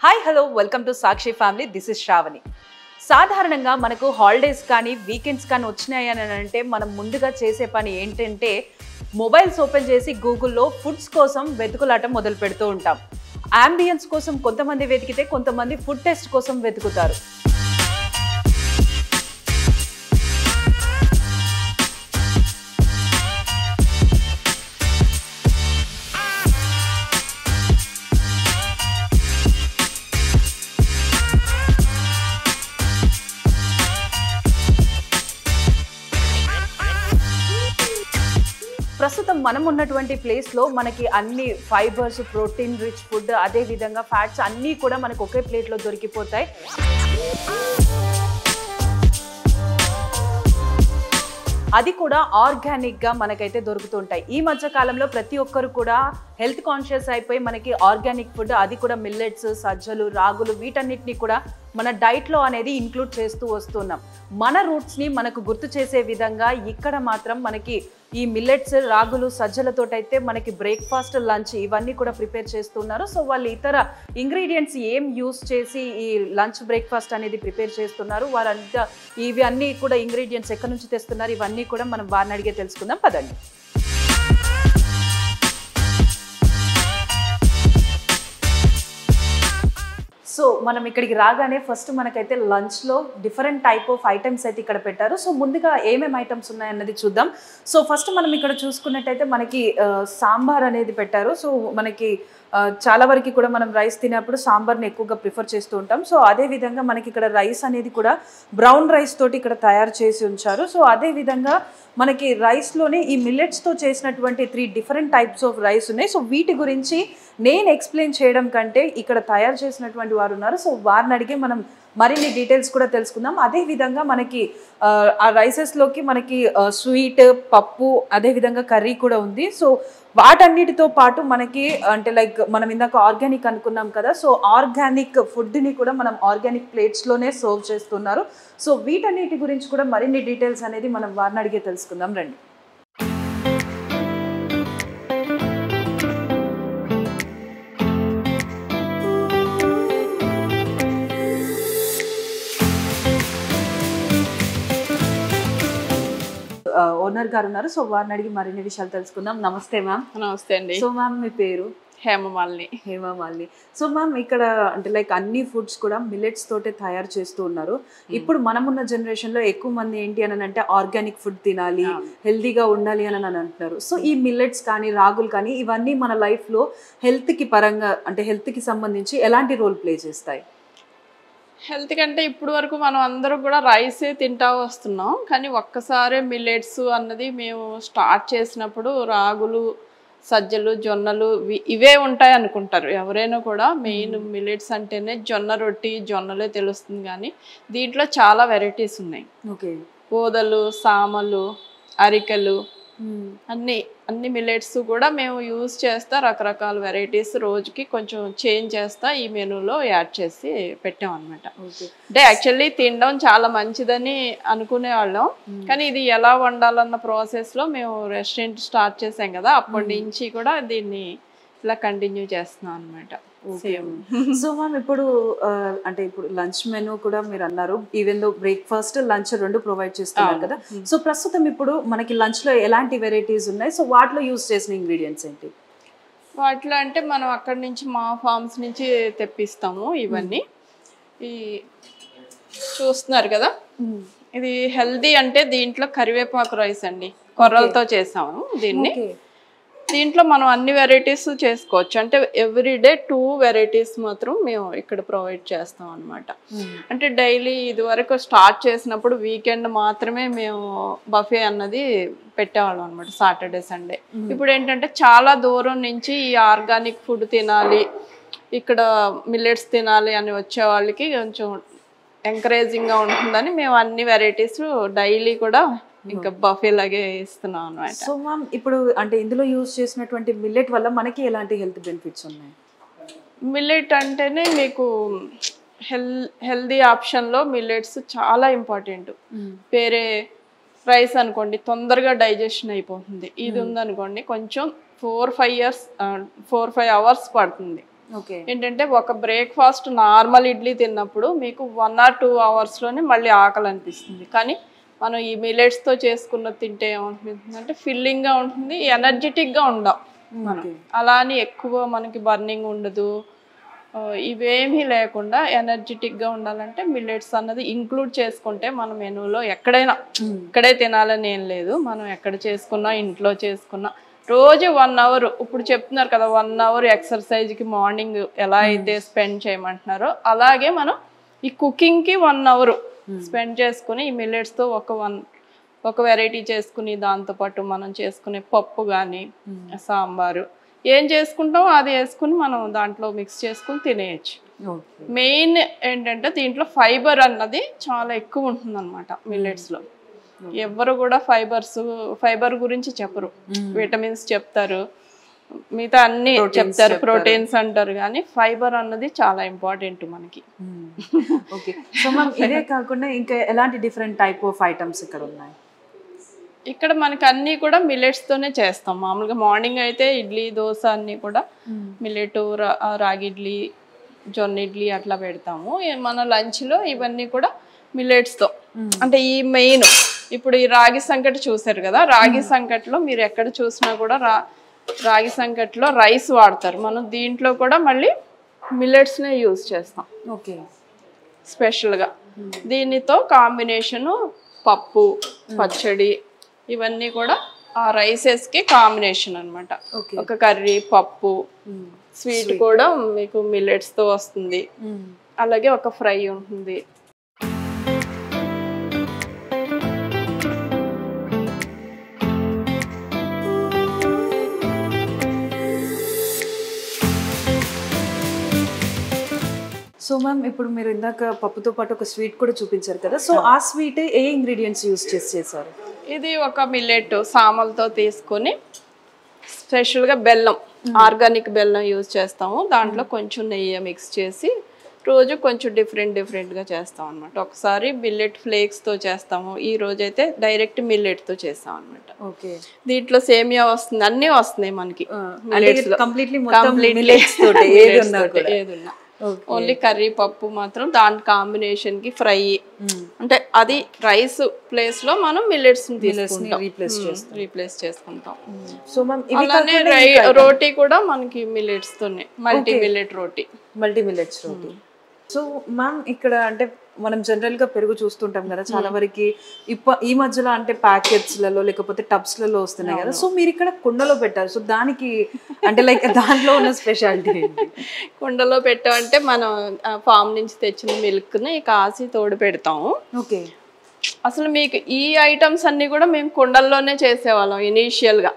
Hi hello welcome to Sakshi family. This is Sravani. సాధారణంగా మనకు holidays కానీ వీకెండ్స్ కానీ వచ్చినాయి అని అంటే మనం ముందుగా చేసే పని ఏంటంటే మొబైల్స్ ఓపెన్ చేసి గూగుల్లో ఫుడ్స్ కోసం వెతుకులాట మొదలు పెడుతూ ఉంటాం. అంబియన్స్ కోసం కొంతమంది వెతికితే కొంతమంది ఫుడ్ టెస్ట్ కోసం వెతుకుతారు. ప్రస్తుతం మనం ఉన్నటువంటి ప్లేస్లో మనకి అన్ని ఫైబర్స్, ప్రోటీన్ రిచ్ ఫుడ్, అదే విధంగా ఫ్యాట్స్ అన్నీ కూడా మనకు ఒకే ప్లేట్లో దొరికిపోతాయి. అది కూడా ఆర్గానిక్గా మనకైతే దొరుకుతుంటాయి. ఈ మధ్య కాలంలో ప్రతి ఒక్కరు కూడా హెల్త్ కాన్షియస్ అయిపోయి మనకి ఆర్గానిక్ ఫుడ్, అది కూడా మిల్లెట్స్, సజ్జలు, రాగులు వీటన్నిటిని కూడా మన డైట్లో అనేది ఇంక్లూడ్ చేస్తూ వస్తున్నాం. మన రూట్స్ని మనకు గుర్తు చేసే విధంగా ఇక్కడ మాత్రం మనకి ఈ మిల్లెట్స్, రాగులు, సజ్జలతోటైతే మనకి బ్రేక్ఫాస్ట్, లంచ్ ఇవన్నీ కూడా ప్రిపేర్ చేస్తున్నారు. సో వాళ్ళు ఇతర ఇంగ్రీడియంట్స్ ఏం యూస్ చేసి ఈ లంచ్ బ్రేక్ఫాస్ట్ అనేది ప్రిపేర్ చేస్తున్నారు, వారంతా ఇవి అన్నీ కూడా ఇంగ్రీడియంట్స్ ఎక్కడి నుంచి తెస్తున్నారు, ఇవన్నీ కూడా మనం వారిని అడిగే తెలుసుకుందాం. పదండి. సో మనం ఇక్కడికి రాగానే ఫస్ట్ మనకైతే లంచ్లో డిఫరెంట్ టైప్ ఆఫ్ ఐటమ్స్ అయితే ఇక్కడ పెట్టారు. సో ముందుగా ఏమేమి ఐటమ్స్ ఉన్నాయన్నది చూద్దాం. సో ఫస్ట్ మనం ఇక్కడ చూసుకున్నట్టయితే మనకి సాంబార్ అనేది పెట్టారు. సో మనకి చాలా వరకు కూడా మనం రైస్ తినేప్పుడు సాంబార్ని ఎక్కువగా ప్రిఫర్ చేస్తూ ఉంటాం. సో అదేవిధంగా మనకి ఇక్కడ రైస్ అనేది కూడా బ్రౌన్ రైస్ తోటి ఇక్కడ తయారు చేసి ఉంచారు. సో అదేవిధంగా మనకి రైస్లోనే ఈ మిల్లెట్స్తో చేసినటువంటి 3 డిఫరెంట్ టైప్స్ ఆఫ్ రైస్ ఉన్నాయి. సో వీటి గురించి నేను ఎక్స్ప్లెయిన్ చేయడం కంటే ఇక్కడ తయారు చేసినటువంటి వారు ఉన్నారు. సో వారిని అడిగి మనం మరిన్ని డీటెయిల్స్ కూడా తెలుసుకుందాం. అదేవిధంగా మనకి ఆ రైసెస్లోకి మనకి స్వీట్, పప్పు, అదేవిధంగా కర్రీ కూడా ఉంది. సో వాటన్నిటితో పాటు మనకి అంటే లైక్ మనం ఇందాక ఆర్గానిక్ అనుకున్నాం కదా, సో ఆర్గానిక్ ఫుడ్ని కూడా మనం ఆర్గానిక్ ప్లేట్స్లోనే సర్వ్ చేస్తున్నారు. సో వీటన్నిటి గురించి కూడా మరిన్ని డీటెయిల్స్ అనేది మనం వారిని అడిగే తెలుసుకుందాం. రండి. ఓనర్ గారు ఉన్నారు. సో వారిని అడిగి మరిన్ని విషయాలు తెలుసుకుందాం. నమస్తే మ్యామ్. నమస్తే అండి. సో మ్యామ్ మీ పేరు? హేమమాలిని. హేమమాలిని. సో మ్యామ్ ఇక్కడ అంటే లైక్ అన్ని ఫుడ్స్ కూడా మిల్లెట్స్ తోటే తయారు చేస్తూ ఉన్నారు. ఇప్పుడు మనమున్న జనరేషన్లో ఎక్కువ మంది ఏంటి అని అంటే ఆర్గానిక్ ఫుడ్ తినాలి, హెల్తీగా ఉండాలి అని అంటున్నారు. సో ఈ మిల్లెట్స్ కానీ రాగులు కానీ ఇవన్నీ మన లైఫ్లో హెల్త్కి పరంగా అంటే హెల్త్కి సంబంధించి ఎలాంటి రోల్ ప్లే చేస్తాయి? హెల్త్ కంటే ఇప్పుడు వరకు మనం అందరూ కూడా రైసే తింటా వస్తున్నాం. కానీ ఒక్కసారి మిల్లెట్స్ అన్నది మేము స్టార్ట్ చేసినప్పుడు రాగులు, సజ్జలు, జొన్నలు ఇవే ఉంటాయి అనుకుంటారు ఎవరైనా కూడా. మెయిన్ మిల్లెట్స్ అంటేనే జొన్న రొట్టి, జొన్నలే తెలుస్తుంది. కానీ దీంట్లో చాలా వెరైటీస్ ఉన్నాయి. ఓకే. ఓదలు, సామలు, అరికెలు, అన్ని మిల్లెట్స్ కూడా మేము యూజ్ చేస్తా రకరకాల వెరైటీస్ రోజుకి కొంచెం చేంజ్ చేస్తా ఈ మెనూలో యాడ్ చేసి పెట్టాం అనమాట. అంటే యాక్చువల్లీ తినడం చాలా మంచిదని అనుకునే వాళ్ళం. కానీ ఇది ఎలా వండాలన్న ప్రాసెస్లో మేము రెస్టారెంట్ స్టార్ట్ చేసాం కదా, అప్పటి నుంచి కూడా దీన్ని ఇలా కంటిన్యూ చేస్తున్నాం అనమాట. సో మ్యామ్ ఇప్పుడు అంటే ఇప్పుడు లంచ్ మెనూ కూడా మీరు అన్నారు, ఈవెన్ దో బ్రేక్ఫాస్ట్, లంచ్ రెండు ప్రొవైడ్ చేస్తున్నారు కదా. సో ప్రస్తుతం ఇప్పుడు మనకి లంచ్లో ఎలాంటి వెరైటీస్ ఉన్నాయి? సో వాటిలో యూజ్ చేసిన ఇంగ్రీడియంట్స్ ఏంటి? వాటిలో అంటే మనం అక్కడి నుంచి మా ఫార్మ్స్ నుంచి తెప్పిస్తాము. ఇవన్నీ ఈ చూస్తున్నారు కదా, ఇది హెల్దీ అంటే దీంట్లో కరివేపాకు రైస్ అండి, కొర్రలతో చేసాము దీన్ని. దీంట్లో మనం అన్ని వెరైటీస్ చేసుకోవచ్చు. అంటే ఎవ్రీడే 2 వెరైటీస్ మాత్రం మేము ఇక్కడ ప్రొవైడ్ చేస్తాం అనమాట. అంటే డైలీ ఇది వరకు స్టార్ట్ చేసినప్పుడు వీకెండ్ మాత్రమే మేము బఫే అన్నది పెట్టేవాళ్ళం అనమాట, సాటర్డే, సండే. ఇప్పుడు ఏంటంటే చాలా దూరం నుంచి ఈ ఆర్గానిక్ ఫుడ్ తినాలి, ఇక్కడ మిల్లెట్స్ తినాలి అని వచ్చే వాళ్ళకి కొంచెం ఎంకరేజింగ్గా ఉంటుందని మేము అన్ని వెరైటీస్ డైలీ కూడా ఇంకా బఫే లాగే ఇస్తున్నాం అన్నమాట. సో మ్యామ్ ఇప్పుడు అంటే ఇందులో యూజ్ చేసినటువంటి మిల్లెట్ వల్ల మనకి ఎలాంటి హెల్త్ బెనిఫిట్స్ ఉన్నాయి? మిల్లెట్ అంటేనే మీకు హెల్దీ ఆప్షన్లో మిల్లెట్స్ చాలా ఇంపార్టెంట్. వేరే రైస్ అనుకోండి తొందరగా డైజెషన్ అయిపోతుంది, ఇది ఉందనుకోండి కొంచెం 4-5 అవర్స్ పడుతుంది. ఏంటంటే ఒక బ్రేక్ఫాస్ట్ నార్మల్ ఇడ్లీ తిన్నప్పుడు మీకు 1 or 2 అవర్స్లోనే మళ్ళీ ఆకలి అనిపిస్తుంది. కానీ మనం ఈ మిల్లెట్స్తో చేసుకున్న తింటే ఏమనిపిస్తుంది అంటే ఫిల్లింగ్గా ఉంటుంది, ఎనర్జెటిక్గా ఉండం మనం. అలా అని ఎక్కువ మనకి బర్నింగ్ ఉండదు, ఇవేమీ లేకుండా ఎనర్జెటిక్గా ఉండాలంటే మిల్లెట్స్ అన్నది ఇంక్లూడ్ చేసుకుంటే మన మెనూలో ఎక్కడైనా, ఇక్కడే తినాలని ఏం లేదు, మనం ఎక్కడ చేసుకున్నా ఇంట్లో చేసుకున్నా రోజు 1 hour, ఇప్పుడు చెప్తున్నారు కదా 1 hour ఎక్సర్సైజ్కి మార్నింగ్ ఎలా అయితే స్పెండ్ చేయమంటున్నారో అలాగే మనం ఈ కుకింగ్కి 1 hour స్పెండ్ చేసుకుని ఈ మిల్లెట్స్తో ఒక వెరైటీ చేసుకుని దాంతోపాటు మనం చేసుకునే పప్పు కానీ సాంబారు ఏం చేసుకుంటామో అది వేసుకుని మనం దాంట్లో మిక్స్ చేసుకుని తినేయచ్చు. మెయిన్ ఏంటంటే దీంట్లో ఫైబర్ అన్నది చాలా ఎక్కువ ఉంటుంది అనమాట మిల్లెట్స్లో. ఎవరు కూడా ఫైబర్ గురించి చెప్పరు, విటమిన్స్ చెప్తారు, మిగతా అన్ని చెప్తారు, ప్రోటీన్స్ అంటారు, కానీ ఫైబర్ అన్నది చాలా ఇంపార్టెంట్ మనకి. ఓకే. సో మ్యామ్ ఇదే కాకుండా ఇంకా ఎలాంటి డిఫరెంట్ టైప్ ఆఫ్ ఐటమ్స్ ఇక్కడ ఉన్నాయి? ఇక్కడ మనకి అన్నీ కూడా మిల్లెట్స్తోనే చేస్తాం. మామూలుగా మార్నింగ్ అయితే ఇడ్లీ దోశ అన్నీ కూడా మిల్లెట్, రాగి ఇడ్లీ, జొన్న ఇడ్లీ అట్లా పెడతాము. మన లంచ్లో ఇవన్నీ కూడా మిల్లెట్స్తో. అంటే ఈ మెయిన్ ఇప్పుడు ఈ రాగి సంకటి చూసారు కదా, రాగి సంకట్లో మీరు ఎక్కడ చూసినా కూడా రాగి సంకట్లో రైస్ వాడతారు, మనం దీంట్లో కూడా మళ్ళీ మిల్లెట్స్నే యూజ్ చేస్తాం. ఓకే. స్పెషల్గా దీనితో కాంబినేషను పప్పు, పచ్చడి ఇవన్నీ కూడా ఆ రైసెస్కి కాంబినేషన్ అనమాట. ఒక కర్రీ, పప్పు, స్వీట్ కూడా మీకు మిల్లెట్స్తో వస్తుంది, అలాగే ఒక ఫ్రై ఉంటుంది. సో మ్యామ్ ఇప్పుడు మీరు ఇందాక పప్పుతో పాటు ఒక స్వీట్ కూడా చూపించారు కదా, సో ఆ స్వీట్ ఏ ఇంగ్రీడియంట్స్ యూజ్ చేశారు? ఇది ఒక మిల్లెట్ సామలతో తీసుకొని స్పెషల్గా బెల్లం, ఆర్గానిక్ బెల్లం యూజ్ చేస్తాము. దాంట్లో కొంచెం నెయ్యి మిక్స్ చేసి రోజు కొంచెం డిఫరెంట్గా చేస్తాం అనమాట. ఒకసారి మిల్లెట్ ఫ్లేక్స్తో చేస్తాము, ఈ రోజైతే డైరెక్ట్ మిల్లెట్తో చేస్తాం అనమాట. ఓకే. దీంట్లో సేమియా వస్తుంది, అన్నీ వస్తున్నాయి మనకి. ఏదున్నా ఓన్లీ కర్రీ పప్పు మాత్రం దాని కాంబినేషన్ కి ఫ్రై, అంటే అది రైస్ ప్లేస్ లో మనం మిల్లెట్స్ రీప్లేస్ చేసుకుంటాం. సో మ్యామ్ అలానే రోటీ కూడా మనకి మిల్లెట్స్ తోనే, మల్టీ మిల్లెట్ రోటీ. సో మ్యామ్ ఇక్కడ అంటే మనం జనరల్ గా పెరుగు చూస్తుంటాం కదా చాలా వరకు, ఈ మధ్యలో అంటే ప్యాకెట్స్లలో లేకపోతే టబ్స్లలో వస్తున్నాయి కదా, సో మీరు ఇక్కడ కుండలో పెట్టారు, సో దానికి అంటే లైక్ దాంట్లో ఉన్న స్పెషాలిటీ ఏంటి? కుండలో పెట్టామంటే మనం ఫామ్ నుంచి తెచ్చిన మిల్క్ ని కాసి తోడు పెడతాము. ఓకే. అసలు మీకు ఈ ఐటమ్స్ అన్ని కూడా మేము కుండల్లోనే చేసేవాళ్ళం ఇనీషియల్గా.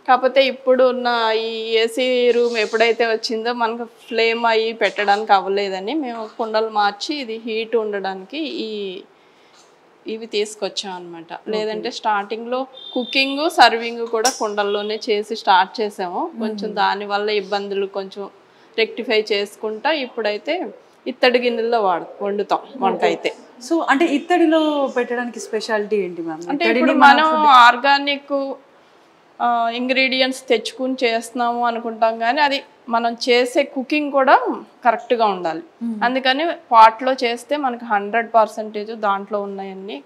కాకపోతే ఇప్పుడు ఉన్న ఈ ఏసీ రూమ్ ఎప్పుడైతే వచ్చిందో మనకు ఫ్లేమ్ అయ్యి పెట్టడానికి అవ్వలేదని మేము కుండలు మార్చి ఇది హీట్ ఉండడానికి ఇవి తీసుకొచ్చాం అనమాట. లేదంటే స్టార్టింగ్లో కుకింగ్, సర్వింగ్ కూడా కుండల్లోనే చేసి స్టార్ట్ చేసాము. కొంచెం దానివల్ల ఇబ్బందులు కొంచెం రెక్టిఫై చేసుకుంటా ఇప్పుడైతే ఇత్తడి గిన్నెల్లో వండుతాం వంట అయితే. సో అంటే ఇత్తడిలో పెట్టడానికి స్పెషాలిటీ ఏంటి మ్యామ్? అంటే ఇప్పుడు మనం ఆర్గానిక్ ఇంగ్రీడియంట్స్ తెచ్చుకుని చేస్తున్నాము అనుకుంటాం, కానీ అది మనం చేసే కుకింగ్ కూడా కరెక్ట్గా ఉండాలి. అందుకని పాట్లో చేస్తే మనకి 100% దాంట్లో ఉన్నాయన్నీ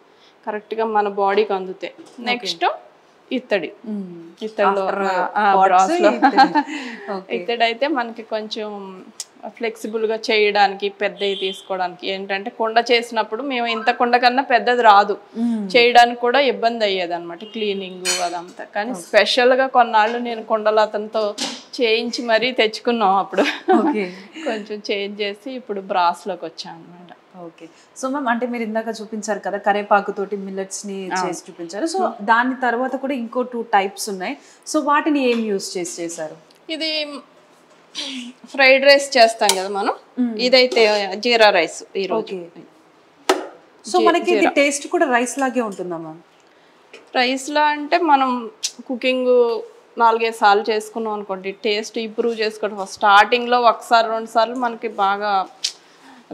కరెక్ట్గా మన బాడీకి అందుతాయి. నెక్స్ట్ ఇత్తడిలో ఇత్తడి అయితే మనకి కొంచెం ఫ్లెక్సిబుల్గా చేయడానికి, పెద్దవి తీసుకోవడానికి. ఏంటంటే కుండ చేసినప్పుడు మేము ఇంత కుండ కన్నా పెద్దది రాదు, చేయడానికి కూడా ఇబ్బంది అయ్యేది అనమాట, క్లీనింగ్ అదంతా. కానీ స్పెషల్గా కొన్నాళ్ళు నేను కుండలు అతనితో చేయించి మరీ తెచ్చుకున్నాం. అప్పుడు కొంచెం చేంజ్ చేసి ఇప్పుడు బ్రాస్లోకి వచ్చాం అనమాట. ఓకే. సో మ్యామ్ అంటే మీరు ఇందాక చూపించారు కదా కరేపాకు తోటి మిల్లెట్స్ని చేసి చూపించారు, సో దాని తర్వాత కూడా ఇంకో 2 టైప్స్ ఉన్నాయి, సో వాటిని ఏం యూజ్ చేశారు? ఇది ఫ్రైడ్ రైస్ చేస్తాం కదా మనం, ఇదైతే జీరా రైస్ ఈరోజు. సో మనకి ఇది టేస్ట్ కూడా రైస్ లాగే ఉంటుందా మ్యామ్? రైస్లా అంటే మనం కుకింగ్ 4-5 సార్లు చేసుకున్నాం అనుకోండి, టేస్ట్ ఇంప్రూవ్ చేసుకోవడం. స్టార్టింగ్లో 1-2 సార్లు మనకి బాగా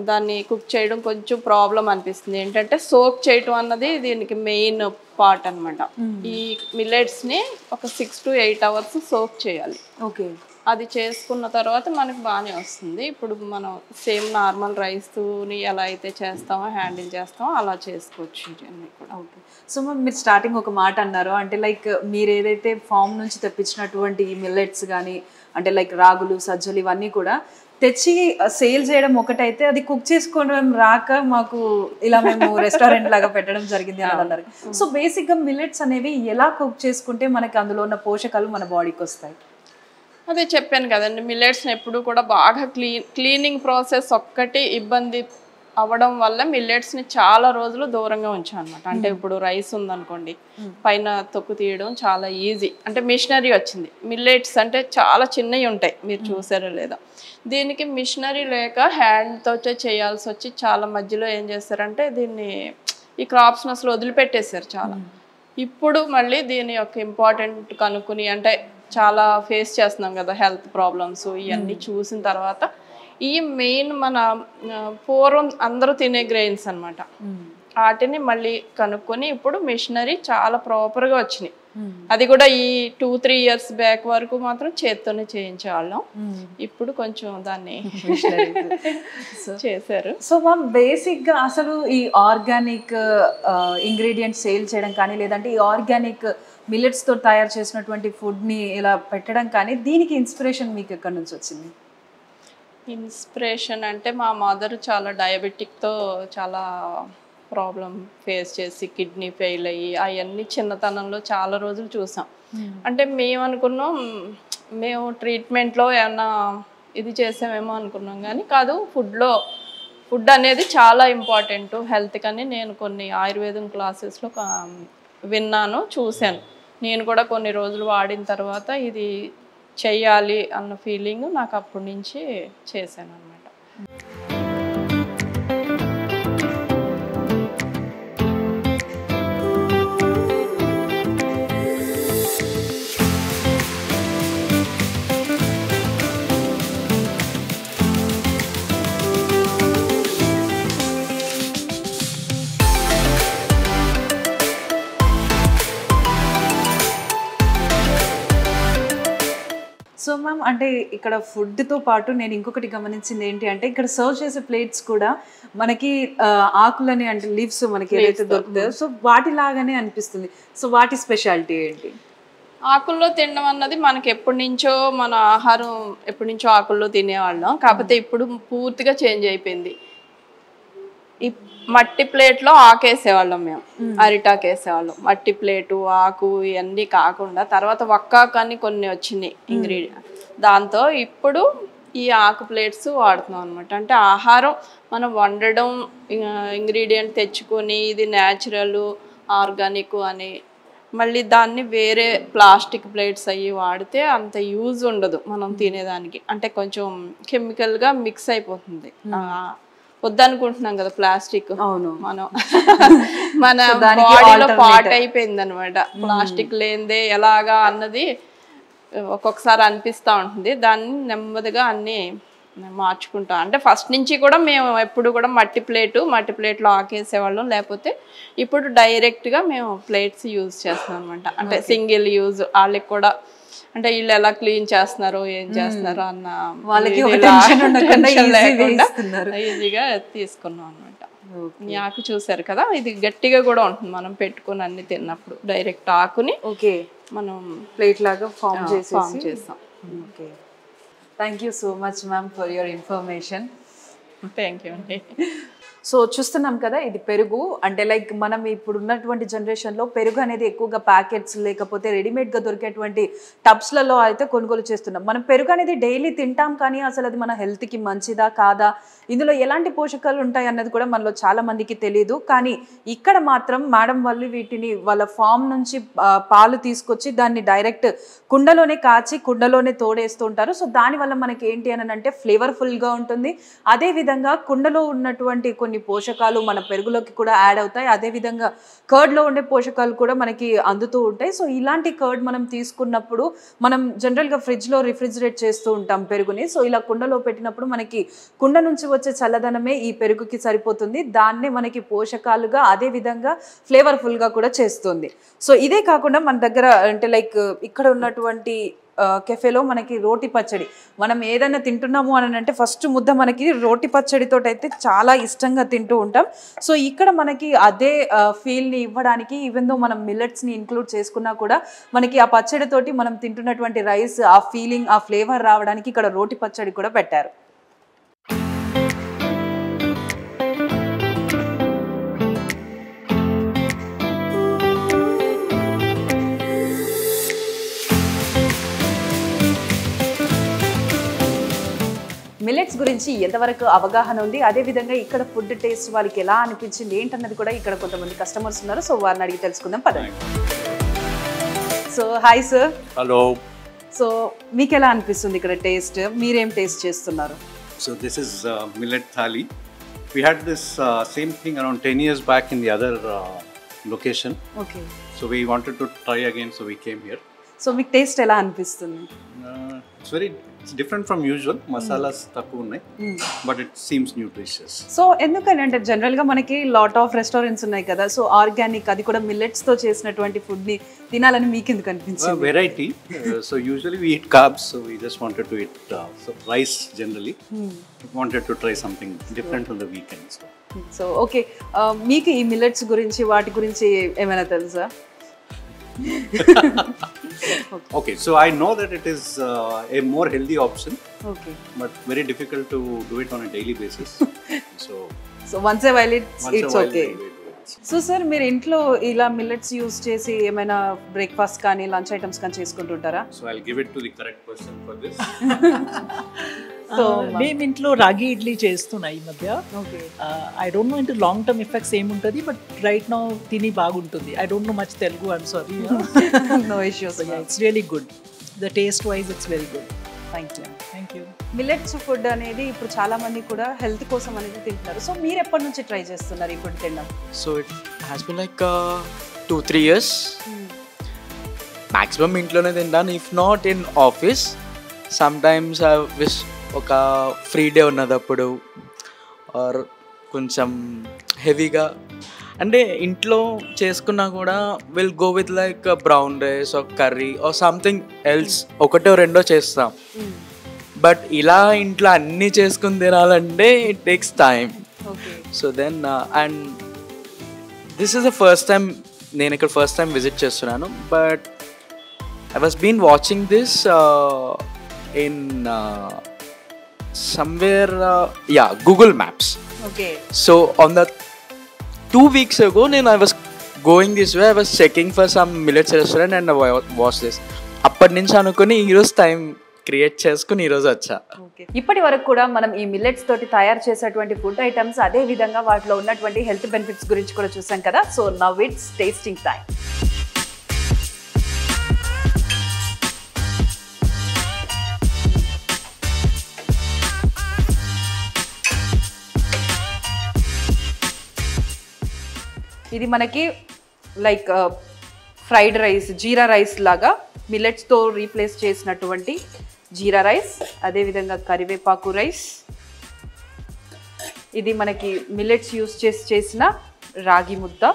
దాన్ని కుక్ చేయడం కొంచెం ప్రాబ్లం అనిపిస్తుంది. ఏంటంటే సోక్ చేయటం అన్నది దీనికి మెయిన్ పార్ట్ అనమాట. ఈ మిల్లెట్స్ని ఒక 6 to 8 hours సోక్ చేయాలి. ఓకే. అది చేసుకున్న తర్వాత మనకు బాగానే వస్తుంది. ఇప్పుడు మనం సేమ్ నార్మల్ రైస్ని ఎలా అయితే చేస్తామో హ్యాండిల్ చేస్తామో అలా చేసుకోవచ్చు ఇవన్నీ కూడా. ఓకే. సో మ్యామ్ మీరు స్టార్టింగ్ ఒక మాట అన్నారు, అంటే లైక్ మీరు ఏదైతే ఫామ్ నుంచి తెప్పించినటువంటి మిల్లెట్స్ కానీ అంటే లైక్ రాగులు సజ్జలు ఇవన్నీ కూడా తెచ్చి సేల్ చేయడం ఒకటైతే అది కుక్ చేసుకోవడం రాక మాకు ఇలా మేము రెస్టారెంట్ లాగా పెట్టడం జరిగింది అని అన్నారు. సో బేసిక్గా మిల్లెట్స్ అనేవి ఎలా కుక్ చేసుకుంటే మనకి అందులో ఉన్న పోషకాలు మన బాడీకి వస్తాయి? అదే చెప్పాను కదండి, మిల్లెట్స్ని ఎప్పుడు కూడా బాగా క్లీనింగ్ ప్రాసెస్ ఒక్కటి ఇబ్బంది అవ్వడం వల్ల మిల్లెట్స్ని చాలా రోజులు దూరంగా ఉంచాం అనమాట. అంటే ఇప్పుడు రైస్ ఉందనుకోండి, పైన తొక్కు తీయడం చాలా ఈజీ. అంటే మిషనరీ వచ్చింది. మిల్లెట్స్ అంటే చాలా చిన్నవి ఉంటాయి, మీరు చూసారో లేదా. దీనికి మిషనరీ లేక హ్యాండ్తో చేయాల్సి వచ్చి చాలా మధ్యలో ఏం చేస్తారంటే దీన్ని ఈ క్రాప్స్ని అసలు వదిలిపెట్టేశారు చాలా. ఇప్పుడు మళ్ళీ దీని యొక్క ఇంపార్టెంట్ కనుక్కుని, అంటే చాలా ఫేస్ చేస్తున్నాం కదా హెల్త్ ప్రాబ్లమ్స్, ఇవన్నీ చూసిన తర్వాత ఈ మెయిన్ మన పూర్వం అందరూ తినే గ్రెయిన్స్ అనమాట, వాటిని మళ్ళీ కనుక్కొని ఇప్పుడు మిషనరీ చాలా ప్రాపర్గా వచ్చినాయి. అది కూడా ఈ 2-3 years బ్యాక్ వరకు మాత్రం చేత్తోనే చేయించేవాళ్ళం. ఇప్పుడు కొంచెం దాన్ని చేశారు. సో మ్యామ్ బేసిక్గా అసలు ఈ ఆర్గానిక్ ఇంగ్రీడియంట్స్ సేల్ చేయడం కానీ లేదంటే ఈ ఆర్గానిక్ మిల్లెట్స్తో తయారు చేసినటువంటి ఫుడ్ని ఇలా పెట్టడం కానీ దీనికి ఇన్స్పిరేషన్ మీకు ఎక్కడి నుంచి వచ్చింది? ఇన్స్పిరేషన్ అంటే మా మదర్ చాలా డయాబెటిక్తో చాలా ప్రాబ్లం ఫేస్ చేసి కిడ్నీ ఫెయిల్ అయ్యి అవన్నీ చిన్నతనంలో చాలా రోజులు చూసాం. అంటే మేము అనుకున్నాం మేము ట్రీట్మెంట్లో ఏమన్నా ఇది చేసామేమో అనుకున్నాం, కానీ కాదు, ఫుడ్ అనేది చాలా ఇంపార్టెంట్ హెల్త్ కని నేను కొన్ని ఆయుర్వేదం క్లాసెస్లో విన్నాను, చూశాను. నేను కూడా కొన్ని రోజులు వాడిన తర్వాత ఇది చెయ్యాలి అన్న ఫీలింగ్ నాకు అప్పటి నుంచి చేశాను అనమాట. సో మ్యామ్ అంటే ఇక్కడ ఫుడ్తో పాటు నేను ఇంకొకటి గమనించింది ఏంటి అంటే ఇక్కడ సర్వ్ చేసే ప్లేట్స్ కూడా మనకి ఆకులని అంటే లీవ్స్ మనకి ఏదైతే దొరుకుతాయో సో వాటిలాగానే అనిపిస్తుంది. సో వాటి స్పెషాలిటీ ఏంటి? ఆకుల్లో తినడం అన్నది మనకి ఎప్పటి నుంచో మన ఆహారం ఎప్పటి నుంచో ఆకుల్లో తినేవాళ్ళం, కాకపోతే ఇప్పుడు పూర్తిగా చేంజ్ అయిపోయింది. ఈ మట్టి ప్లేట్లో ఆకేసేవాళ్ళం మేము, అరిటాకు వేసేవాళ్ళం. మట్టి ప్లేటు ఆకు ఇవన్నీ కాకుండా తర్వాత వక్కాకు అని కొన్ని వచ్చినాయి ఇంగ్రీడియంట్, దాంతో ఇప్పుడు ఈ ఆకు ప్లేట్స్ వాడుతున్నాం అనమాట. అంటే ఆహారం మనం వండడం ఇంగ్రీడియంట్ తెచ్చుకొని ఇది న్యాచురల్ ఆర్గానిక్ అని మళ్ళీ దాన్ని వేరే ప్లాస్టిక్ ప్లేట్స్ అయ్యి వాడితే అంత యూజ్ ఉండదు మనం తినేదానికి. అంటే కొంచెం కెమికల్గా మిక్స్ అయిపోతుంది. వద్దనుకుంటున్నాం కదా ప్లాస్టిక్, అవును మనం మన బాడీలో పార్ట్ అయిపోయింది అనమాట. ప్లాస్టిక్ లేనిదే ఎలాగా అన్నది ఒక్కొక్కసారి అనిపిస్తూ ఉంటుంది. దాన్ని నెమ్మదిగా అన్నీ మార్చుకుంటాం. అంటే ఫస్ట్ నుంచి కూడా మేము ఎప్పుడు కూడా మట్టి ప్లేట్లో ఆకేసేవాళ్ళం, లేకపోతే ఇప్పుడు డైరెక్ట్గా మేము ప్లేట్స్ యూజ్ చేస్తాం అనమాట. అంటే సింగిల్ యూజ్, వాళ్ళకి కూడా అంటే వీళ్ళు ఎలా క్లీన్ చేస్తున్నారో ఏం చేస్తున్నారో అన్న వాళ్ళకి ఈజీగా తీసుకున్నాం అనమాట. ఆకు చూసారు కదా, ఇది గట్టిగా కూడా ఉంటుంది మనం పెట్టుకుని అన్ని తిన్నప్పుడు. డైరెక్ట్ ఆకుని మనం ప్లేట్ లాగా ఫామ్ చేస్తాం. Okay, thank you so much ma'am for your information. Thank you అండి. సో చూస్తున్నాం కదా, ఇది పెరుగు. అంటే లైక్ మనం ఇప్పుడు ఉన్నటువంటి జనరేషన్లో పెరుగు అనేది ఎక్కువగా ప్యాకెట్స్ లేకపోతే రెడీమేడ్గా దొరికేటువంటి టబ్స్లలో అయితే కొనుగోలు చేస్తున్నాం. మనం పెరుగు అనేది డైలీ తింటాం, కానీ అసలు అది మన హెల్త్కి మంచిదా కాదా, ఇందులో ఎలాంటి పోషకాలు ఉంటాయి అన్నది కూడా మనలో చాలా మందికి తెలియదు. కానీ ఇక్కడ మాత్రం మేడం వాళ్ళు వీటిని వాళ్ళ ఫామ్ నుంచి పాలు తీసుకొచ్చి దాన్ని డైరెక్ట్ కుండలోనే కాచి కుండలోనే తోడేస్తూ ఉంటారు. సో దానివల్ల మనకి ఏంటి అని అంటే ఫ్లేవర్ఫుల్గా ఉంటుంది. అదేవిధంగా కుండలో ఉన్నటువంటి కొన్ని పోషకాలు మన పెరుగులోకి కూడా యాడ్ అవుతాయి. అదేవిధంగా కర్డ్లో ఉండే పోషకాలు కూడా మనకి అందుతూ ఉంటాయి. సో ఇలాంటి కర్డ్ మనం తీసుకున్నప్పుడు మనం జనరల్గా ఫ్రిడ్జ్లో రిఫ్రిజిరేట్ చేస్తూ ఉంటాం పెరుగుని. సో ఇలా కుండలో పెట్టినప్పుడు మనకి కుండ నుంచి వచ్చే చల్లదనమే ఈ పెరుగుకి సరిపోతుంది. దాన్నే మనకి పోషకాలుగా అదేవిధంగా ఫ్లేవర్ఫుల్గా కూడా చేస్తుంది. సో ఇదే కాకుండా మన దగ్గర అంటే లైక్ ఇక్కడ ఉన్నటువంటి కెఫేలో మనకి రోటి పచ్చడి, మనం ఏదైనా తింటున్నాము అని అంటే ఫస్ట్ ముద్ద మనకి రోటి పచ్చడితో అయితే చాలా ఇష్టంగా తింటూ ఉంటాం. సో ఇక్కడ మనకి అదే ఫీల్ని ఇవ్వడానికి ఈవెన్ దో మనం మిల్లెట్స్ని ఇంక్లూడ్ చేసుకున్నా కూడా మనకి ఆ పచ్చడితోటి మనం తింటున్నటువంటి రైస్ ఆ ఫీలింగ్ ఆ ఫ్లేవర్ రావడానికి ఇక్కడ రోటి పచ్చడి కూడా పెట్టారు. మిల్లెట్స్ గురించి ఎంతవరకు అవగాహన ఉంది, అదేవిధంగా ఇక్కడ ఫుడ్ టేస్ట్ వాళ్ళకి ఎలా అనిపించింది ఏంటన్నది కూడా ఇక్కడ కొంతమంది కస్టమర్స్ ఉన్నారు. సో వారిని అడిగి తెలుసుకుందాం పదండి. So hi sir. Hello. So మీకు ఎలా అనిపిస్తుంది ఇక్కడ టేస్ట్, మీరేం టేస్ట్ చేస్తున్నారు? So this is millet thali. We had this same thing around 10 years back in the other location. Okay. So we wanted to try again, so we came here. So మీకు taste ఎలా అనిపిస్తుంది? It's different from usual. Masalas takku unnai, but it seems nutritious. So ఎందుకని అంటే జనరల్గా మనకి lot of restaurants ఉన్నాయి కదా, so organic అది కూడా మిల్లెట్స్తో చేసినటువంటి ఫుడ్ని తినాలని మీకు ఎందుకు అనిపించింది? Variety. So usually we eat carbs, so we just wanted to eat rice generally. We wanted to try something different on the weekends. So okay, మీకు ఈ మిల్లెట్స్ గురించి వాటి గురించి ఏమైనా తెలుసా? Okay, so I know that it is a more healthy option. Okay. But very difficult to do it on a daily basis. So once a while it's okay. So sir మీరు ఇంట్లో ఇలా millets use చేసి ఏమైనా breakfast కానీ lunch items కానీ చేసుకుంటుంటారా? So I'll give it to the correct person for this. మేము ఇంట్లో రాగి ఇడ్లీ చేస్తున్నా ఈ మధ్య. I don't know into long term effects ఏముంటుంది, బట్ రైట్ నౌ తిని బాగుంటుంది. I don't know much Telugu, I'm sorry. No issues. It's really good. The taste wise it's very good. Thank you. Millets food అనేది ఇప్పుడు చాలా మంది కూడా health కోసం అనేది తింటున్నారు. సో మీరు ఎప్పటి నుంచి ట్రై చేస్తున్నారు ఈ ఫుడ్ తినడం? So it has been like 2-3 years. Maximum ఇంట్లోనే తింటాను. If not in office, sometimes I wish ఒక ఫ్రీ డే ఉన్నదప్పుడు ఆర్ కొంచెం హెవీగా అంటే ఇంట్లో చేసుకున్నా కూడా will go with like brown rice or curry or something else, ఒకటో రెండో చేస్తాం. బట్ ఇలా ఇంట్లో అన్నీ చేసుకుని తినాలంటే it takes time. So then and this is the first time నేను ఇక్కడ ఫస్ట్ టైం విజిట్ చేస్తున్నాను. But I was been watching this in somewhere Google Maps. Okay. So on the 2 weeks ago I was going this way, I was checking for some millets restaurant and I watched this. అప్పటి నుంచి అనుకుని ఈరోజు time create చేసుకుని ఈరోజు వచ్చా. ఇప్పటి వరకు కూడా మనం ఈ మిల్లెట్స్ తోటి తయారు చేసేటువంటి ఫుడ్ ఐటమ్స్, అదే విధంగా వాటిలో ఉన్నటువంటి హెల్త్ బెనిఫిట్స్ గురించి కూడా చూసాం కదా. So now it's tasting time. ఇది మనకి లైక్ ఫ్రైడ్ రైస్, జీరా రైస్ లాగా మిల్లెట్స్తో రీప్లేస్ చేసినటువంటి జీరా రైస్, అదేవిధంగా కరివేపాకు రైస్. ఇది మనకి మిల్లెట్స్ యూస్ చేసి చేసిన రాగి ముద్ద.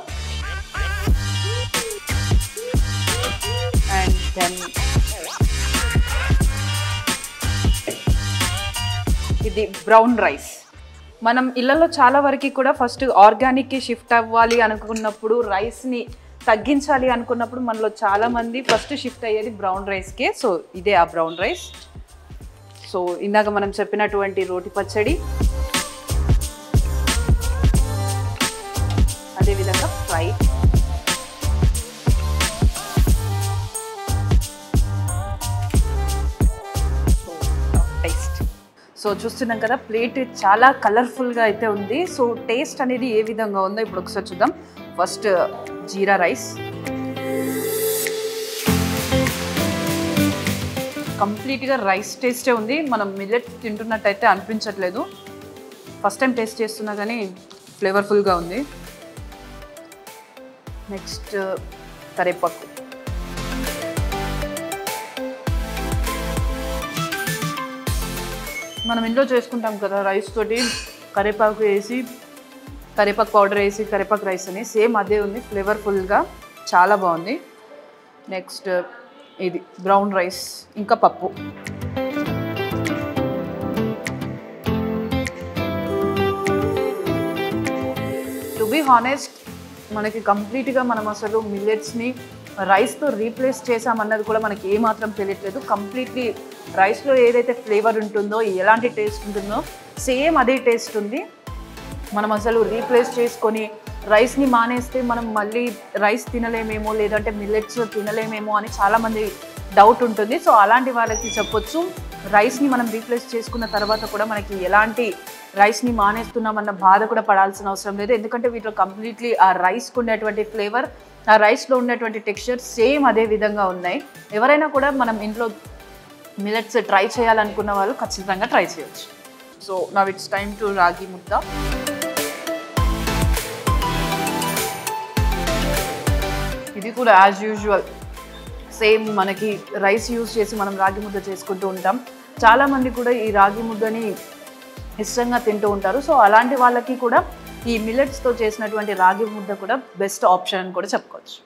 అండ్ దెన్ ఇది బ్రౌన్ రైస్. మనం ఇళ్లలో చాలా వరకు కూడా ఫస్ట్ ఆర్గానిక్కి షిఫ్ట్ అవ్వాలి అనుకున్నప్పుడు, రైస్ని తగ్గించాలి అనుకున్నప్పుడు మనలో చాలామంది ఫస్ట్ షిఫ్ట్ అయ్యేది బ్రౌన్ రైస్కే. సో ఇదే ఆ బ్రౌన్ రైస్. సో ఇందాక మనం చెప్పినటువంటి రోటి పచ్చడి, అదేవిధంగా ఫ్రై. టేస్ట్. సో చూస్తున్నాం కదా, ప్లేట్ చాలా కలర్ఫుల్గా అయితే ఉంది. సో టేస్ట్ అనేది ఏ విధంగా ఉందో ఇప్పుడు ఒకసారి చూద్దాం. ఫస్ట్ జీరా రైస్, కంప్లీట్గా రైస్ టేస్టే ఉంది. మనం మిల్లెట్ తింటున్నట్టయితే అనిపించట్లేదు. ఫస్ట్ టైం టేస్ట్ చేస్తున్నా కానీ ఫ్లేవర్ఫుల్గా ఉంది. నెక్స్ట్ కరివేపాకు. మనం ఇంట్లో చేసుకుంటాం కదా రైస్ తోటి, కరివేపాకు వేసి, కరివేపాకు పౌడర్ వేసి కరివేపాకు రైస్ అని, సేమ్ అదే ఉంది. ఫ్లేవర్ఫుల్గా చాలా బాగుంది. నెక్స్ట్ ఇది బ్రౌన్ రైస్ ఇంకా పప్పు. టు బీ హానెస్ట్ మనకి కంప్లీట్గా మనం అసలు మిల్లెట్స్ని రైస్తో రీప్లేస్ చేసామన్నది కూడా మనకి ఏమాత్రం తెలియట్లేదు. కంప్లీట్లీ రైస్లో ఏదైతే ఫ్లేవర్ ఉంటుందో, ఎలాంటి టేస్ట్ ఉంటుందో సేమ్ అదే టేస్ట్ ఉంది. మనం అసలు రీప్లేస్ చేసుకొని రైస్ని మానేస్తే మనం మళ్ళీ రైస్ తినలేమేమో, లేదంటే మిల్లెట్స్ తినలేమేమో అని చాలామంది డౌట్ ఉంటుంది. సో అలాంటి వాళ్ళకి చెప్పొచ్చు, రైస్ని మనం రీప్లేస్ చేసుకున్న తర్వాత కూడా మనకి ఎలాంటి రైస్ని మానేస్తున్నామన్న బాధ కూడా పడాల్సిన అవసరం లేదు. ఎందుకంటే వీటిలో కంప్లీట్లీ ఆ రైస్కి ఉండేటువంటి ఫ్లేవర్, ఆ రైస్లో ఉన్నటువంటి టెక్స్చర్ సేమ్ అదే విధంగా ఉన్నాయి. ఎవరైనా కూడా మనం ఇంట్లో మిల్లెట్స్ ట్రై చేయాలనుకున్న వాళ్ళు ఖచ్చితంగా ట్రై చేయొచ్చు. So now it's time to రాగి ముద్ద. ఇది కూడా యాజ్ యూజువల్ సేమ్ మనకి రైస్ యూజ్ చేసి మనం రాగి ముద్ద చేసుకుంటూ ఉంటాం. చాలామంది కూడా ఈ రాగి ముద్దని ఇష్టంగా తింటూ ఉంటారు. సో అలాంటి వాళ్ళకి కూడా ఈ మిల్లెట్స్తో చేసినటువంటి రాగి ముద్ద కూడా బెస్ట్ ఆప్షన్ అని కూడా చెప్పుకోవచ్చు.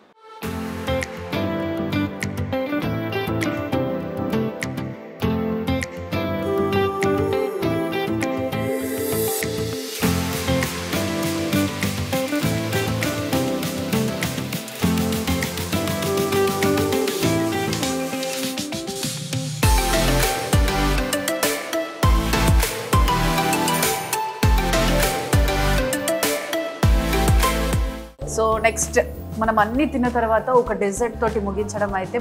సో నెక్స్ట్ మనం అన్నీ తిన్న తర్వాత ఒక డెజర్ట్ తోటి ముగించడం అయితే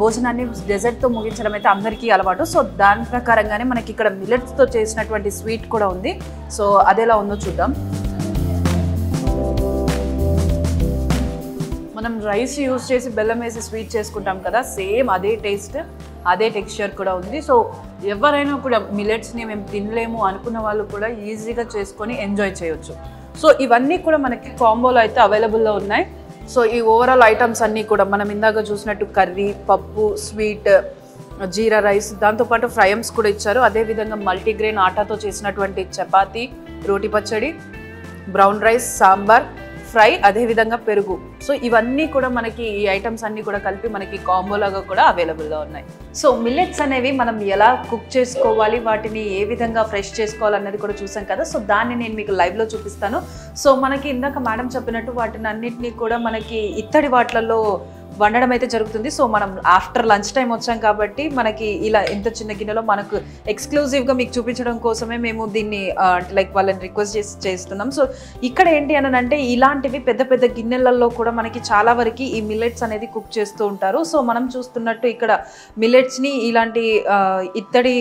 భోజనాన్ని డెజర్ట్తో ముగించడం అయితే అందరికీ అలవాటు. సో దాని ప్రకారంగానే మనకి ఇక్కడ మిల్లెట్స్తో చేసినటువంటి స్వీట్ కూడా ఉంది. సో అదేలా ఉందో చూద్దాం. మనం రైస్ యూజ్ చేసి బెల్లం వేసి స్వీట్ చేసుకుంటాం కదా, సేమ్ అదే టేస్ట్, అదే టెక్స్చర్ కూడా ఉంది. సో ఎవరైనా కూడా మిల్లెట్స్ని మేము తినలేము అనుకున్న వాళ్ళు కూడా ఈజీగా చేసుకొని ఎంజాయ్ చేయొచ్చు. సో ఇవన్నీ కూడా మనకి కాంబోలో అయితే అవైలబుల్లో ఉన్నాయి. సో ఈ ఓవరాల్ ఐటమ్స్ అన్నీ కూడా మనం ఇందాక చూసినట్టు కర్రీ, పప్పు, స్వీట్, జీరా రైస్, దాంతోపాటు ఫ్రైమ్స్ కూడా ఇచ్చారు. అదేవిధంగా మల్టీగ్రెయిన్ ఆటాతో చేసినటువంటి చపాతీ, రోటి పచ్చడి, బ్రౌన్ రైస్, సాంబార్, ఫ్రై, అదేవిధంగా పెరుగు. సో ఇవన్నీ కూడా మనకి ఈ ఐటమ్స్ అన్నీ కూడా కలిపి మనకి కాంబోలాగా కూడా అవైలబుల్గా ఉన్నాయి. సో మిల్లెట్స్ అనేవి మనం ఎలా కుక్ చేసుకోవాలి, వాటిని ఏ విధంగా ఫ్రెష్ చేసుకోవాలన్నది కూడా చూసాం కదా. సో దాన్ని నేను మీకు లైవ్లో చూపిస్తాను. సో మనకి ఇందాక మేడం చెప్పినట్టు వాటిని అన్నిటినీ కూడా మనకి ఇత్తడి వాటిలలో వండడం అయితే జరుగుతుంది. సో మనం ఆఫ్టర్ లంచ్ టైం వచ్చాం కాబట్టి మనకి ఇలా ఇంత చిన్న గిన్నెలో మనకు ఎక్స్క్లూజివ్గా మీకు చూపించడం కోసమే మేము దీన్ని లైక్ వాళ్ళని రిక్వెస్ట్ చేస్తున్నాం. సో ఇక్కడ ఏంటి అని అంటే ఇలాంటివి పెద్ద పెద్ద గిన్నెలలో కూడా మనకి చాలా వరకు ఈ మిల్లెట్స్ అనేది కుక్ చేస్తూ ఉంటారు. సో మనం చూస్తున్నట్టు ఇక్కడ మిల్లెట్స్ని ఇలాంటి ఇత్తడి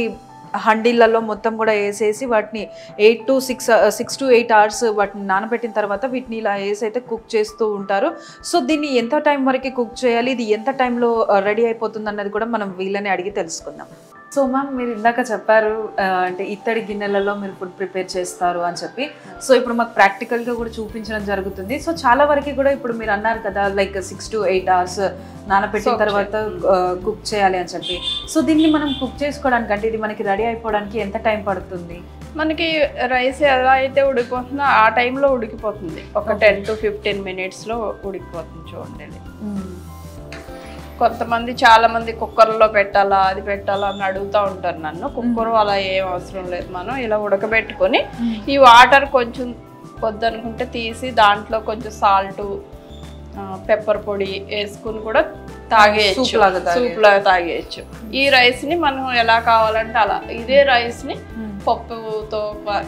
హండీలలో మొత్తం కూడా వేసేసి వాటిని 6 to 8 hours వాటిని నానబెట్టిన తర్వాత వీటిని ఇలా వేసి అయితే కుక్ చేస్తూ ఉంటారు. సో దీన్ని ఎంత టైం వరకు కుక్ చేయాలి, ఇది ఎంత టైంలో రెడీ అయిపోతుంది అన్నది కూడా మనం వీళ్ళని అడిగి తెలుసుకుందాం. సో మ్యామ్, మీరు ఇందాక చెప్పారు అంటే ఇత్తడి గిన్నెలలో మీరు ఫుడ్ ప్రిపేర్ చేస్తారు అని చెప్పి. సో ఇప్పుడు మాకు ప్రాక్టికల్గా కూడా చూపించడం జరుగుతుంది. సో చాలా వరకు కూడా ఇప్పుడు మీరు అన్నారు కదా లైక్ 6 to 8 hours నానబెట్టిన తర్వాత కుక్ చేయాలి అని చెప్పి. సో దీన్ని మనం కుక్ చేసుకోవడానికి అంటే ఇది మనకి రెడీ అయిపోవడానికి ఎంత టైం పడుతుంది? మనకి రైస్ ఎలా అయితే ఉడికిపోతుందో ఆ టైంలో ఉడికిపోతుంది. ఒక 10 to 15 minutesలో ఉడికిపోతుంది. చూడండి, కొంతమంది చాలా మంది కుక్కర్లో పెట్టాలా, అది పెట్టాలా అని అడుగుతూ ఉంటారు నన్ను. కుక్కర్ అలా ఏం అవసరం లేదు. మనం ఇలా ఉడకబెట్టుకొని ఈ వాటర్ కొంచెం వద్దనుకుంటే తీసి దాంట్లో కొంచెం సాల్ట్, పెప్పర్ పొడి వేసుకుని కూడా తాగేయచ్చు, సూప్ లాగా తాగేయచ్చు. ఈ రైస్ని మనం ఎలా కావాలంటే అలా, ఇదే రైస్ని పప్పుతో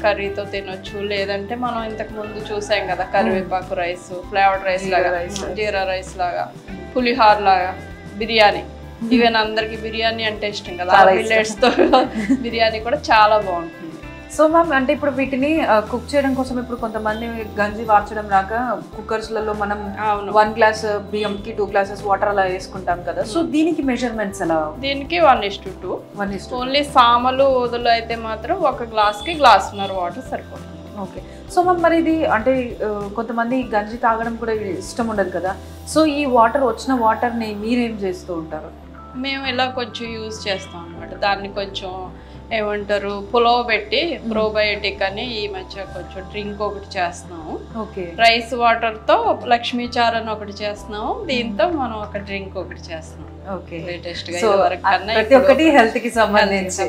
కర్రీతో తినొచ్చు. లేదంటే మనం ఇంతకు ముందు చూసాం కదా కరివేపాకు రైస్, ఫ్లేవర్డ్ రైస్ లాగా, జీరా రైస్ లాగా, పులిహార లాగా, బిర్యానీ. ఈవెన్ అందరికి బిర్యానీ అంటే ఇష్టం కదా, మిల్లెట్స్తో బిర్యానీ కూడా చాలా బాగుంటుంది. సో మ్యామ్, అంటే ఇప్పుడు వీటిని కుక్ చేయడం కోసం ఇప్పుడు కొంతమంది గంజి వార్చడం రాక కుక్కర్స్లలో మనం 1 glass బియ్యంకి 2 glasses వాటర్ అలా వేసుకుంటాం కదా. సో దీనికి మెజర్మెంట్స్ ఎలా? దీనికి 1:2. ఓన్లీ సామలు వదులు అయితే మాత్రం ఒక గ్లాస్కి 1.5 glasses వాటర్ సరిపోతుంది. ఓకే. సో మ్యామ్, మరి ఇది అంటే కొంతమంది గంజి తాగడం కూడా ఇష్టం ఉండదు కదా. సో ఈ వాటర్ వచ్చిన వాటర్ని మీరేం చేస్తూ ఉంటారు? మేము ఇలా కొంచెం యూజ్ చేస్తాం అన్నమాట. దాన్ని కొంచెం ఏమంటారు పులావ్ పెట్టి ప్రోబయోటిక్ అని ఈ మధ్య కొంచెం డ్రింక్ ఒకటి చేస్తున్నాము. ఓకే. రైస్ వాటర్ తో లక్ష్మీ చారు అని ఒకటి చేస్తున్నాము, దీంతో మనం ఒక డ్రింక్ ఒకటి చేస్తున్నాం. ఓకే. లేటెస్ట్ గా సో ఇదివరకు కన్నా ప్రతి ఒక్కటి హెల్త్ కి సంబంధించి.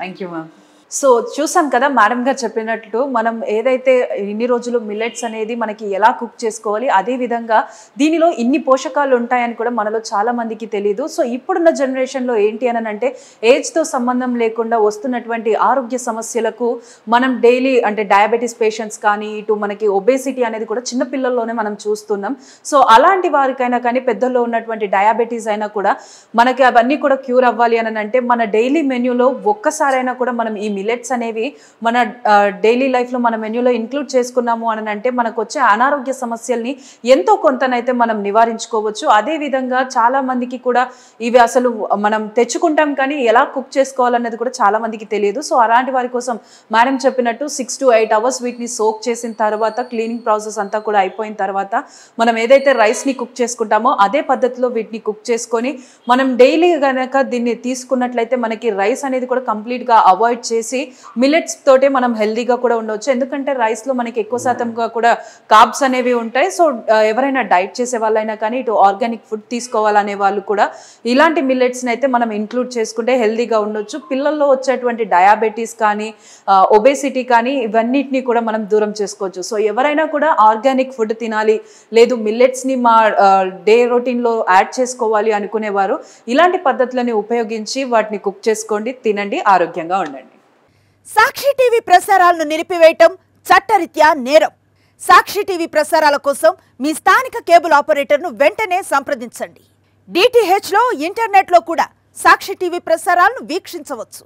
Thank you ma'am. సో చూసాం కదా మేడం గారు చెప్పినట్లు మనం ఏదైతే ఇన్ని రోజులు మిల్లెట్స్ అనేది మనకి ఎలా కుక్ చేసుకోవాలి, అదే విధంగా దీనిలో ఇన్ని పోషకాలు ఉంటాయని కూడా మనలో చాలా మందికి తెలియదు. సో ఇప్పుడున్న జనరేషన్లో ఏంటి అని అంటే ఏజ్తో సంబంధం లేకుండా వస్తున్నటువంటి ఆరోగ్య సమస్యలకు మనం డైలీ అంటే డయాబెటీస్ పేషెంట్స్ కానీ ఇటు మనకి ఒబేసిటీ అనేది కూడా చిన్నపిల్లల్లోనే మనం చూస్తున్నాం. సో అలాంటి వారికైనా కానీ పెద్దల్లో ఉన్నటువంటి డయాబెటీస్ అయినా కూడా మనకి అవన్నీ కూడా క్యూర్ అవ్వాలి అని అంటే మన డైలీ మెన్యూలో ఒక్కసారైనా కూడా మనం ఈ మిల్లెట్స్ అనేవి మన డైలీ లైఫ్లో మన మెన్యూలో ఇంక్లూడ్ చేసుకున్నాము అని అంటే మనకు వచ్చే అనారోగ్య సమస్యల్ని ఎంతో కొంతనైతే మనం నివారించుకోవచ్చు. అదేవిధంగా చాలా మందికి కూడా ఇవి అసలు మనం తెచ్చుకుంటాం కానీ ఎలా కుక్ చేసుకోవాలన్నది కూడా చాలా మందికి తెలియదు. సో అలాంటి వారి కోసం మేడం చెప్పినట్టు 6 to 8 hours వీటిని సోక్ చేసిన తర్వాత క్లీనింగ్ ప్రాసెస్ అంతా కూడా అయిపోయిన తర్వాత మనం ఏదైతే రైస్ని కుక్ చేసుకుంటామో అదే పద్ధతిలో వీటిని కుక్ చేసుకొని మనం డైలీ కనుక దీన్ని తీసుకున్నట్లయితే మనకి రైస్ అనేది కూడా కంప్లీట్గా అవాయిడ్ చేసి మిల్లెట్స్ తోటే మనం హెల్దీగా కూడా ఉండవచ్చు. ఎందుకంటే రైస్లో మనకి ఎక్కువ శాతంగా కూడా కార్బ్స్ అనేవి ఉంటాయి. సో ఎవరైనా డైట్ చేసే వాళ్ళైనా కానీ ఇటు ఆర్గానిక్ ఫుడ్ తీసుకోవాలనే వాళ్ళు కూడా ఇలాంటి మిల్లెట్స్ని అయితే మనం ఇంక్లూడ్ చేసుకుంటే హెల్దీగా ఉండొచ్చు. పిల్లల్లో వచ్చేటువంటి డయాబెటీస్ కానీ ఒబేసిటీ కానీ ఇవన్నిటిని కూడా మనం దూరం చేసుకోవచ్చు. సో ఎవరైనా కూడా ఆర్గానిక్ ఫుడ్ తినాలి, లేదు మిల్లెట్స్ని మా డే రొటీన్లో యాడ్ చేసుకోవాలి అనుకునేవారు ఇలాంటి పద్ధతులని ఉపయోగించి వాటిని కుక్ చేసుకోండి, తినండి, ఆరోగ్యంగా ఉండండి. సాక్షి టీవీ ప్రసారాలను నిలిపివేయటం చట్టరీత్యా నేరం. సాక్షి టీవీ ప్రసారాల కోసం మీ స్థానిక కేబుల్ ఆపరేటర్ను వెంటనే సంప్రదించండి. DTHలో ఇంటర్నెట్లో కూడా సాక్షి టీవీ ప్రసారాలను వీక్షించవచ్చు.